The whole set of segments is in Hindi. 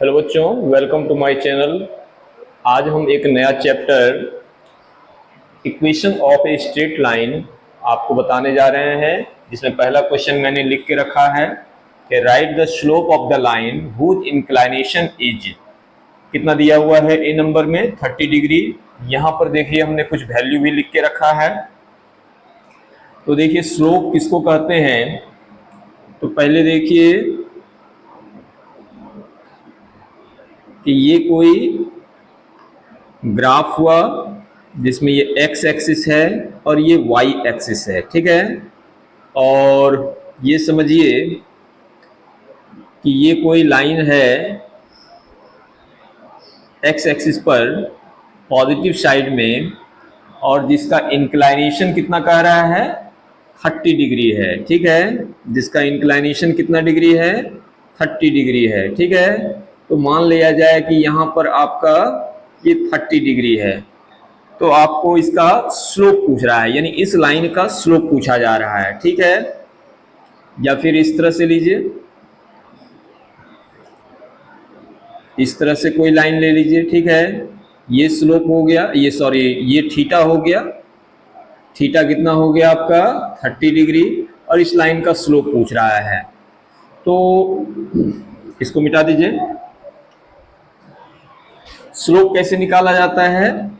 हेलो बच्चों, वेलकम टू माय चैनल। आज हम एक नया chapter equation of a straight line आपको बताने जा रहे हैं, जिसमें पहला क्वेश्चन मैंने लिख के रखा है कि right the slope of the line whose inclination is. कितना दिया हुआ है ए नंबर में 30 डिग्री। यहाँ पर देखिए हमने कुछ वैल्यू भी लिख के रखा है। तो देखिए स्लोप किसको कहते हैं, तो पहले देखिए कि ये कोई ग्राफ हुआ जिसमें ये एक्स एक्सिस है और ये वाई एक्सिस है, ठीक है। और ये समझिए कि ये कोई लाइन है एक्स एक्सिस पर पॉजिटिव साइड में, और जिसका इंक्लाइनेशन कितना कह रहा है 30 डिग्री है, ठीक है। जिसका इंक्लाइनेशन कितना डिग्री है 30 डिग्री है, ठीक है। तो मान लिया जाए कि यहाँ पर आपका ये 30 डिग्री है, तो आपको इसका स्लोप पूछ रहा है, यानी इस लाइन का स्लोप पूछा जा रहा है, ठीक है। या फिर इस तरह से लीजिए, इस तरह से कोई लाइन ले लीजिए, ठीक है। ये स्लोप हो गया, ये सॉरी ये थीटा हो गया। थीटा कितना हो गया आपका 30 डिग्री, और इस लाइन का स्लोप पूछ रहा है। तो इसको मिटा दीजिए। स्लोप कैसे निकाला जाता है,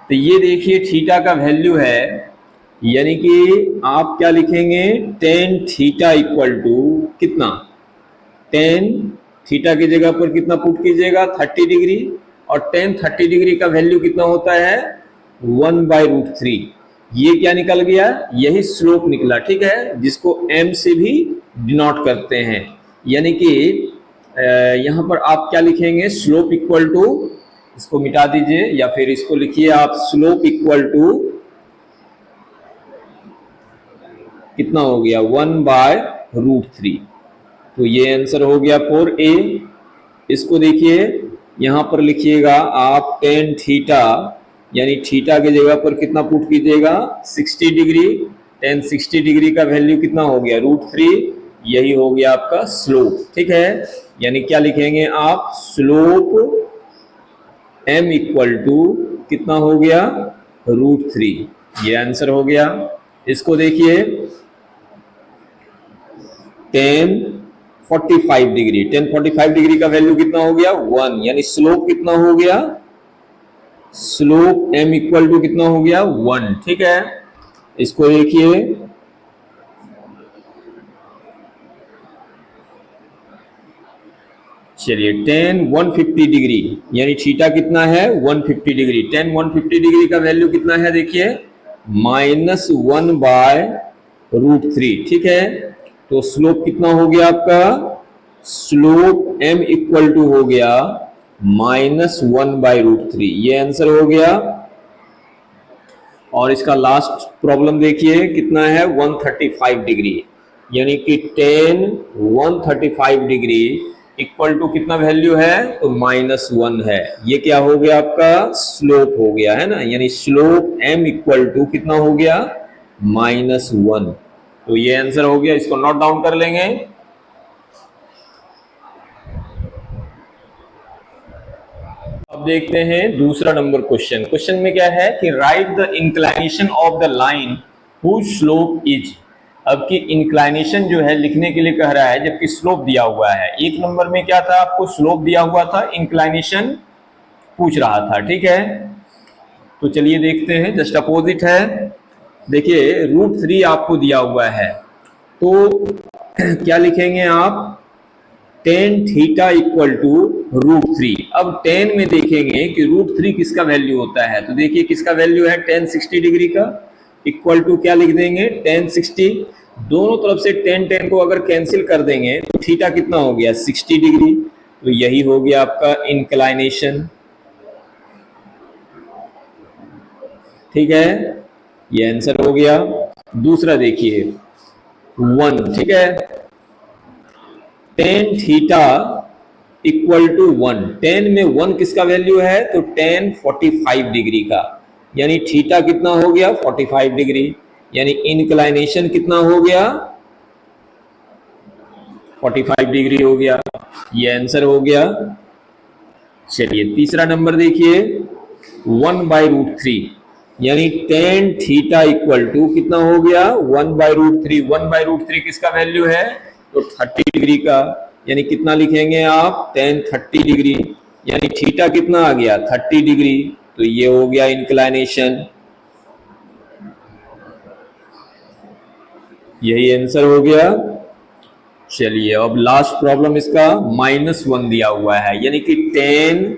तो ये देखिए थीटा का वैल्यू है, यानी कि आप क्या लिखेंगे टेन थीटा इक्वल टू कितना, टेन थीटा की जगह पर कितना पुट कीजिएगा 30 डिग्री, और टेन 30 डिग्री का वैल्यू कितना होता है 1/√3। ये क्या निकल गया, यही स्लोप निकला, ठीक है, जिसको m से भी डिनोट करते हैं। यानी कि यहाँ पर आप क्या लिखेंगे स्लोप इक्वल टू, इसको मिटा दीजिए या फिर इसको लिखिए आप स्लोप इक्वल टू कितना हो गया 1/√3। तो ये आंसर हो गया 4A। इसको देखिए यहां पर लिखिएगा आप टेन थीटा, यानी थीटा की जगह पर कितना पुट कीजिएगा 60 डिग्री। टेन 60 डिग्री का वैल्यू कितना हो गया √3, यही हो गया आपका स्लोप, ठीक है। यानी क्या लिखेंगे आप स्लोप m इक्वल टू कितना हो गया √3, ये आंसर हो गया। इसको देखिए टेन 45 डिग्री, टेन 45 डिग्री का वैल्यू कितना हो गया 1, यानी स्लोप कितना हो गया, स्लोप m इक्वल टू कितना हो गया 1, ठीक है। इसको देखिए चलिए टेन 150 डिग्री, यानी थीटा कितना है 150 डिग्री। टेन 150 डिग्री का वैल्यू कितना है देखिए -1/√3, ठीक है। तो स्लोप कितना हो गया आपका, स्लोप m इक्वल टू हो गया -1/√3, ये आंसर हो गया। और इसका लास्ट प्रॉब्लम देखिए कितना है 135 डिग्री, यानी कि टेन 135 डिग्री इक्वल टू कितना वैल्यू है तो -1 है। ये क्या हो गया आपका स्लोप हो गया है ना, यानी स्लोप m इक्वल टू कितना हो गया -1। तो ये आंसर हो गया, इसको नोट डाउन कर लेंगे। अब देखते हैं दूसरा नंबर क्वेश्चन। क्वेश्चन में क्या है कि right the inclination of the line whose slope is. अब की इंक्लाइनेशन जो है लिखने के लिए कह रहा है, जबकि स्लोप दिया हुआ है। एक नंबर में क्या था, आपको स्लोप दिया हुआ था, इंक्लाइनेशन पूछ रहा था, ठीक है। तो चलिए देखते हैं, जस्ट अपोजिट है। देखिए √3 आपको दिया हुआ है, तो क्या लिखेंगे आप टेन थीटा इक्वल टू √3। अब टेन में देखेंगे कि √3 किसका वैल्यू होता है, तो देखिए किसका वैल्यू है टेन 60 डिग्री का, इक्वल टू क्या लिख देंगे टेन 60। दोनों तरफ से टेन टेन को अगर कैंसिल कर देंगे तो थीटा कितना हो गया 60 डिग्री। तो यही हो गया आपका इंक्लाइनेशन, ठीक है, ये आंसर हो गया। दूसरा देखिए 1, ठीक है, tan theta equal to 1। Tan में 1 किसका वैल्यू है तो टेन 45 डिग्री का, यानी थीटा कितना हो गया 45 डिग्री, यानी इंक्लाइनेशन कितना हो गया 45 डिग्री हो गया, ये आंसर हो गया। चलिए तीसरा नंबर देखिए, 1/√3 यानी टेन थीटा इक्वल टू कितना हो गया, 1/√3। 1/√3 किसका वैल्यू है, तो 30 डिग्री का, यानी कितना लिखेंगे आप, टेन 30 डिग्री, यानी थीटा कितना आ गया, 30 डिग्री। तो ये हो गया इंक्लाइनेशन, यही आंसर हो गया। चलिए अब लास्ट प्रॉब्लम इसका -1 दिया हुआ है, यानी कि tan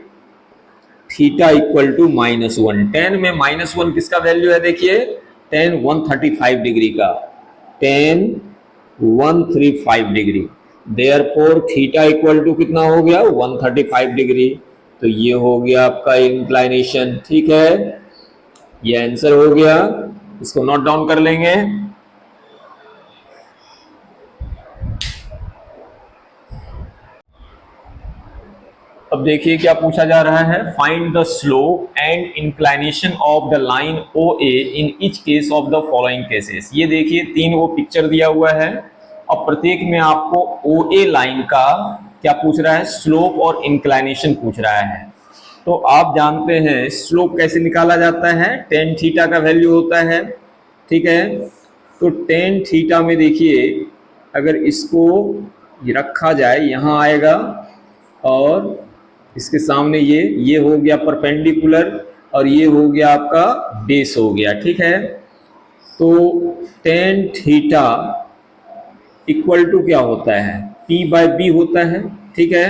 theta equal to -1। Tan में -1 किसका वैल्यू है, देखिए टेन 135 डिग्री का, tan 135 degree, therefore theta equal to कितना हो गया, 135 डिग्री। तो ये हो गया आपका इंक्लाइनेशन, ठीक है, ये आंसर हो गया। इसको नोट डाउन कर लेंगे। अब देखिए क्या पूछा जा रहा है, find the slope and inclination of the line O A in each case of the following cases. ये देखिए तीन वो पिक्चर दिया हुआ है और प्रत्येक में आपको ओ ए लाइन का क्या पूछ रहा है, स्लोप और इंक्लाइनेशन पूछ रहा है। तो आप जानते हैं स्लोप कैसे निकाला जाता है, टेन थीटा का वैल्यू होता है, ठीक है। तो टेन थीटा में देखिए अगर इसको रखा जाए, यहाँ आएगा और इसके सामने ये हो गया परपेंडिकुलर और ये हो गया आपका बेस हो गया, ठीक है। तो टेन थीटा इक्वल टू क्या होता है, P/B होता है, ठीक है।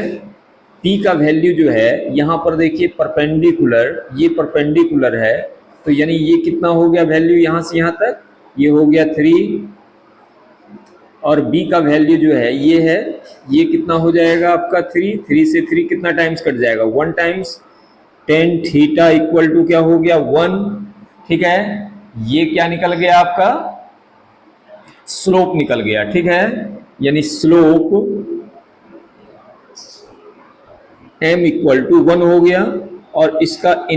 P का वैल्यू जो है यहाँ पर देखिए परपेंडिकुलर, ये परपेंडिकुलर है, तो यानी ये कितना हो गया वैल्यू यहाँ से यहाँ तक, ये हो गया 3, और B का वैल्यू जो है ये कितना हो जाएगा आपका 3, 3 से 3 कितना टाइम्स कट जाएगा, 1 times. Tan theta equal to क्या हो गया 1, ठीक है। ये क्या निकल गया आपका, स्लोप निकल गया, ठीक है। यानी स्लोप m इक्वल टू 1 हो गया, और इसका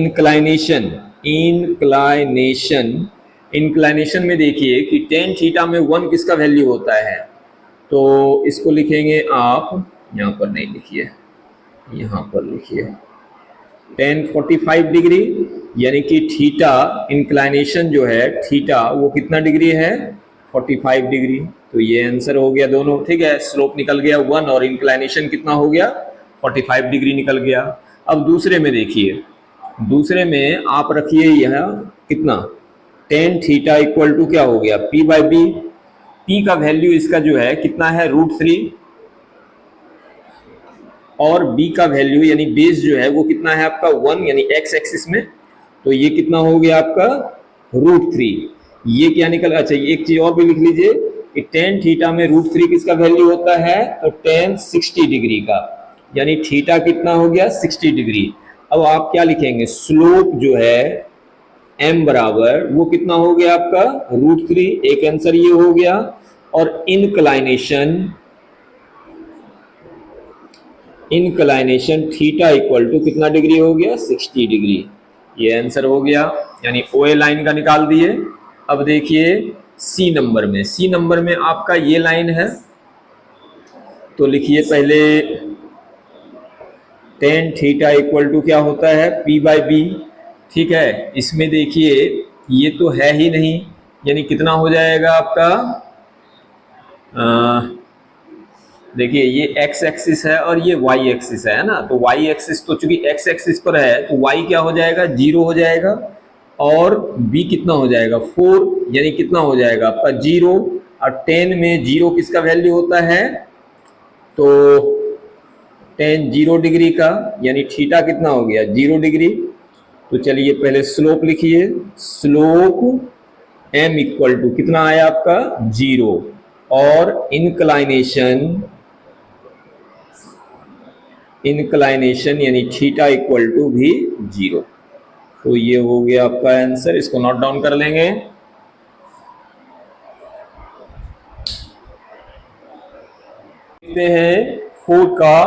इंक्लाइनेशन में देखिए कि टेन थीटा में 1 किसका वैल्यू होता है, तो इसको लिखेंगे आप, यहाँ पर नहीं लिखिए, यहाँ पर लिखिए टेन 45 डिग्री, यानी कि थीटा इंक्लाइनेशन जो है थीटा वो कितना डिग्री है, 45 डिग्री। तो ये आंसर हो गया दोनों, ठीक है। स्लोप निकल गया 1 और इंक्लाइनेशन कितना हो गया, 45 डिग्री निकल गया। अब दूसरे में देखिए, दूसरे में आप रखिए यह कितना, टेन थीटा इक्वल टू क्या हो गया, P/B। P का वैल्यू इसका जो है कितना है, √3, और B का वैल्यू यानी बेस जो है वो कितना है आपका 1, यानी x एक्सिस में, तो ये कितना हो गया आपका √3। ये क्या निकल, अच्छा एक चीज और भी लिख लीजिए कि टेन थीटा में √3 किसका वैल्यू होता है, तो टेन 60 डिग्री का, यानी थीटा कितना हो गया 60 डिग्री। अब आप क्या लिखेंगे, स्लोप जो है m बराबर वो कितना हो गया आपका √3, एक आंसर ये हो गया, और इंक्लाइनेशन थीटा इक्वल टू कितना डिग्री हो गया, 60 डिग्री, ये आंसर हो गया, यानी OA लाइन का निकाल दिए। अब देखिए सी नंबर में आपका ये लाइन है, तो लिखिए पहले टेन थीटा इक्वल टू क्या होता है, P/B, ठीक है। इसमें देखिए ये तो है ही नहीं, यानी कितना हो जाएगा आपका, देखिए ये x एक्सिस है और ये y एक्सिस है ना, तो y एक्सिस तो चूंकि x एक्सिस पर है तो y क्या हो जाएगा, 0 हो जाएगा, और b कितना हो जाएगा 4, यानी कितना हो जाएगा आपका 0, और 10 में 0 किसका वैल्यू होता है, तो 10 0 डिग्री का, यानी थीटा कितना हो गया 0 डिग्री। तो चलिए पहले स्लोप लिखिए, स्लोप m इक्वल टू कितना आया आपका 0, और इंक्लाइनेशन यानी थीटा इक्वल टू भी 0। तो ये हो गया आपका आंसर, इसको नोट डाउन कर लेंगे। देखते हैं 4 का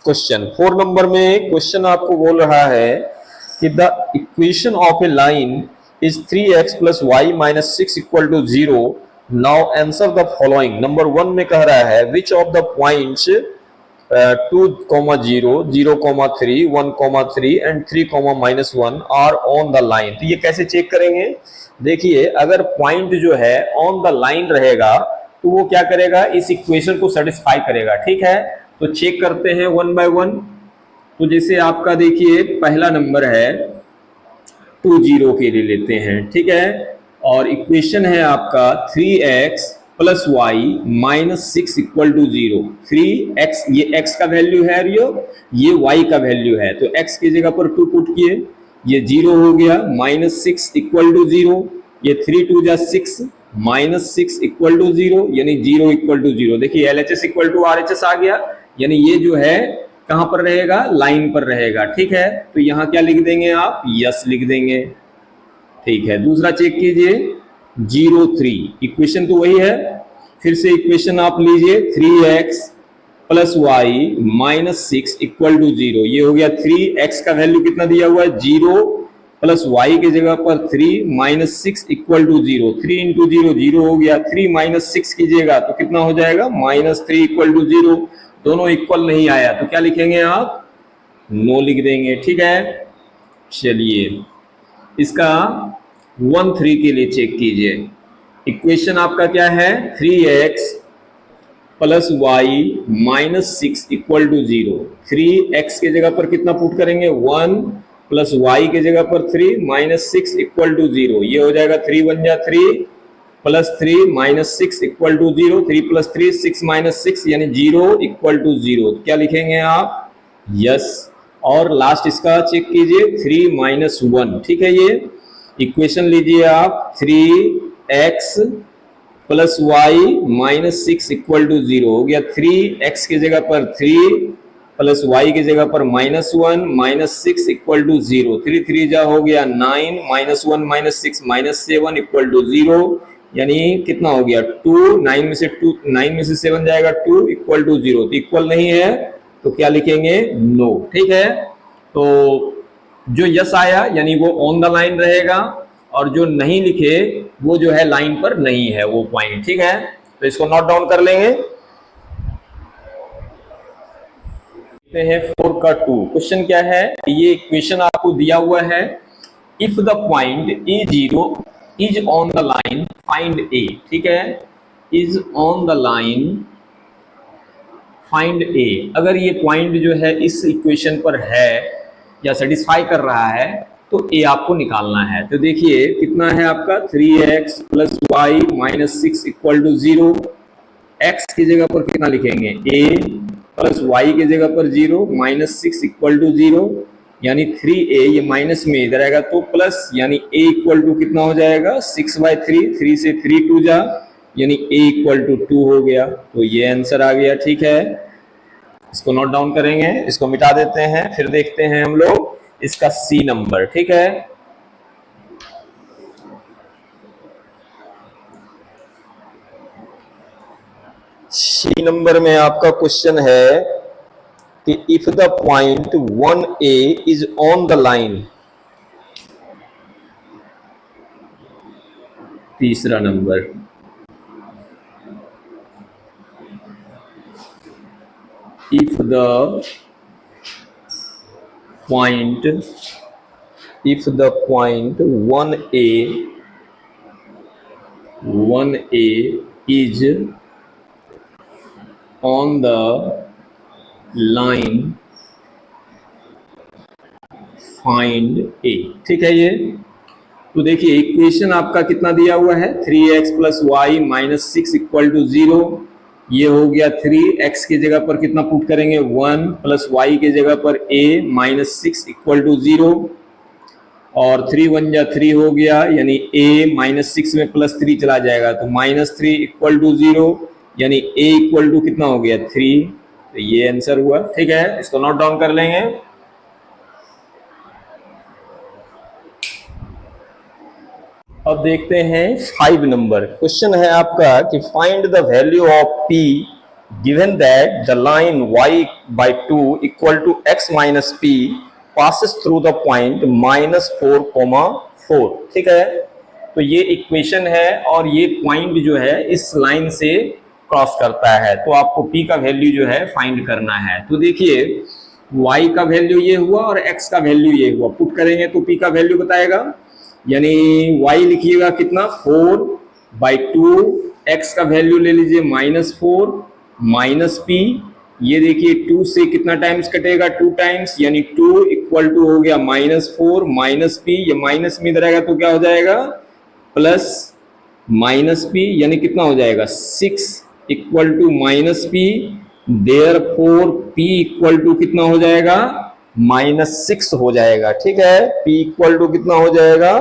क्वेश्चन। 4 नंबर में क्वेश्चन आपको बोल रहा है कि the equation of a line is 3x plus y minus 6 equal to 0 now answer the following. Number 1 में कह रहा है which of the points 2,0, 0,3, 1,3 and 3,-1 are on the line. तो ये कैसे चेक करेंगे? देखिए, अगर पॉइंट जो है ऑन द लाइन रहेगा तो वो क्या करेगा, इस इक्वेशन को सेटिस्फाई करेगा। ठीक है, तो चेक करते हैं वन बाय वन। तो जैसे आपका देखिए पहला नंबर है 20 के लिए लेते हैं। ठीक है, और इक्वेशन है आपका 3x plus y minus 6 equal to 0। 3x, ये x का वैल्यू है, ये y का वैल्यू है, तो x की जगह पर 2 पुट किए, ये 0 हो गया, माइनस 6 इक्वल टू 0, ये 3 2 जा 6, माइनस 6 इक्वल टू 0, यानी 0 इक्वल टू 0। देखिए LHS इक्वल टू RHS आ गया, यानी ये जो है कहां पर रहेगा, लाइन पर रहेगा। ठीक है, तो यहां क्या लिख देंगे आप, यस लिख देंगे। ठीक है, दूसरा चेक कीजिए 0,3, इक्वेशन तो वही है, फिर से इक्वेशन आप लीजिए 3x plus y minus 6 equal to 0। ये हो गया 3x का वैल्यू कितना दिया हुआ है 0, प्लस वाई की जगह पर 3 माइनस 6 इक्वल टू 0। 3 इंटू 0 0 हो गया, 3 माइनस 6 कीजिएगा तो कितना हो जाएगा, -3 इक्वल टू 0। दोनों इक्वल नहीं आया तो क्या लिखेंगे आप, नो लिख देंगे। ठीक है, चलिए इसका 1,3 के लिए चेक कीजिए। इक्वेशन आपका क्या है 3x plus y minus 6 equal to 0। 3x के जगह पर कितना पुट करेंगे 1, प्लस वाई के जगह पर 3 माइनस 6 इक्वल टू 0। ये हो जाएगा 3 1 जा 3 plus 3 minus 6 equal to 0। 3 plus 3 6 minus 6 यानी 0 इक्वल टू 0। क्या लिखेंगे आप, यस। और लास्ट इसका चेक कीजिए 3 माइनस 1। ठीक है, ये इक्वेशन लीजिए आप 3x plus y minus 6 equal to 0 हो गया। 3x की जगह पर 3 प्लस वाई की जगह पर -1 माइनस 6 इक्वल टू 0। 3 3 जा हो गया 9, -1 -6 -7 इक्वल टू 0, यानी कितना हो गया 2। 9 में से 7 जाएगा 2 इक्वल टू 0। तो इक्वल नहीं है तो क्या लिखेंगे, नो। ठीक है, तो जो यस आया यानी वो ऑन द लाइन रहेगा, और जो नहीं लिखे वो जो है लाइन पर नहीं है वो पॉइंट। ठीक है, तो इसको नोट डाउन कर लेंगे। देखते हैं 4 का 2। क्वेश्चन क्या है, ये इक्वेशन आपको दिया हुआ है, if the point A0 is on the line find A। ठीक है, is on the line find A। अगर ये पॉइंट जो है इस इक्वेशन पर है या सेटिस्फाई कर रहा है तो A आपको निकालना है। तो देखिए कितना है आपका 3x plus y minus 6 equal to 0। x की जगह पर कितना लिखेंगे A प्लस वाई की जगह पर 0 माइनस 6 इक्वल टू 0, यानी 3a, ये माइनस में इधर आएगा तो प्लस, यानी a इक्वल टू कितना हो जाएगा 6/3। 3 से 3 2 जा, यानी a इक्वल टू 2 हो गया। तो ये आंसर आ गया। ठीक है, इसको नोट डाउन करेंगे, इसको मिटा देते हैं, फिर देखते हैं हम लोग इसका C नंबर। ठीक है, C नंबर में आपका क्वेश्चन है कि if the point 1a is on the line, तीसरा number, if the point 1a is on the line find A। ठीक है, ये तो देखिए इक्वेशन आपका कितना दिया हुआ है 3x plus y minus 6 equal to 0। ये हो गया 3x की जगह पर कितना पुट करेंगे 1, प्लस वाई की जगह पर a माइनस 6 इक्वल टू 0, और 3 1 जा 3 हो गया, यानी a माइनस 6 में प्लस 3 चला जाएगा तो -3 इक्वल टू 0, यानी a इक्वल टू कितना हो गया 3। तो ये आंसर हुआ। ठीक है, इसको नोट डाउन कर लेंगे। अब देखते हैं 5 नंबर। क्वेश्चन है आपका कि find the value of p given that the line y/2 equal to x minus p passes through the point -4, 4। ठीक है, तो ये इक्वेशन है और ये पॉइंट जो है इस लाइन से क्रॉस करता है, तो आपको p का वैल्यू जो है फाइंड करना है। तो देखिए y का वैल्यू ये हुआ और x का वैल्यू ये हुआ, पुट करेंगे तो p का वैल्यू बताएगा, यानी y लिखिएगा कितना 4/2, x का वैल्यू ले लीजिए -4 माइनस p, ये देखिए 2 से कितना टाइम्स कटेगा 2 टाइम्स, यानी 2 इक्वल टू हो गया -4 माइनस p, ये माइनस में इधर आएगा तो क्या हो जाएगा प्लस माइनस p, यानी कितना हो जाएगा 6 equal to minus p, therefore p equal to कितना हो जाएगा -6 हो जाएगा। ठीक है, p इक्वल टू कितना हो जाएगा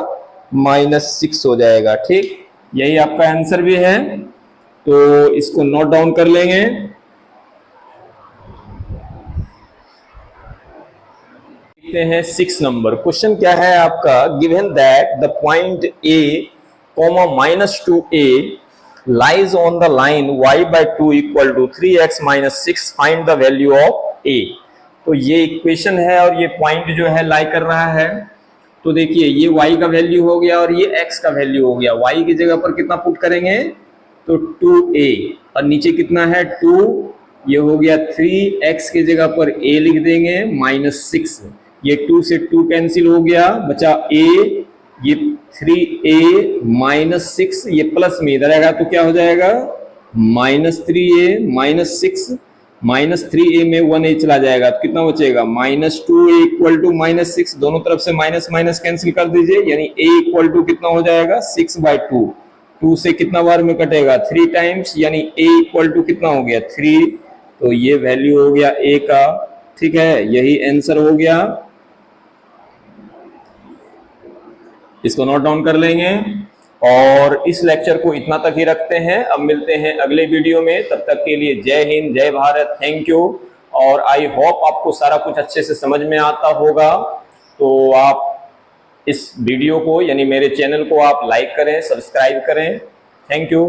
-6 हो जाएगा। ठीक, यही आपका आंसर भी है, तो इसको नोट डाउन कर लेंगे। देखते हैं 6 नंबर क्वेश्चन क्या है आपका, given that the point a, -2a lies on the line y/2 equal to 3x - 6, find the value of a। तो ये इक्वेशन है और ये पॉइंट जो है लाई कर रहा है। तो देखिए ये y का वैल्यू हो गया और ये x का वैल्यू हो गया, y की जगह पर कितना पुट करेंगे तो 2a, और नीचे कितना है 2, ये हो गया 3, x की जगह पर a लिख देंगे -6, ये 2 से 2 कैंसिल हो गया, बचा a, ये 3a -6, ये प्लस में इधर आएगा तो क्या हो जाएगा -3a -6, -3a में 1a चला जाएगा तो कितना बचेगा -2a इक्वल टू -6, दोनों तरफ से माइनस माइनस कैंसिल कर दीजिए, यानी a इक्वल टू कितना हो जाएगा 6/2, 2 से कितना बार में कटेगा 3 टाइम्स, यानी a इक्वल टू कितना हो गया 3, तो ये वैल्यू हो गया a का। ठीक है, यही आंसर हो गया, इसको नोट डाउन कर लेंगे और इस लेक्चर को इतना तक ही रखते हैं। अब मिलते हैं अगले वीडियो में, तब तक के लिए जय हिंद, जय भारत, थैंक यू। और आई होप आपको सारा कुछ अच्छे से समझ में आता होगा, तो आप इस वीडियो को यानी मेरे चैनल को आप लाइक करें, सब्सक्राइब करें। Thank you.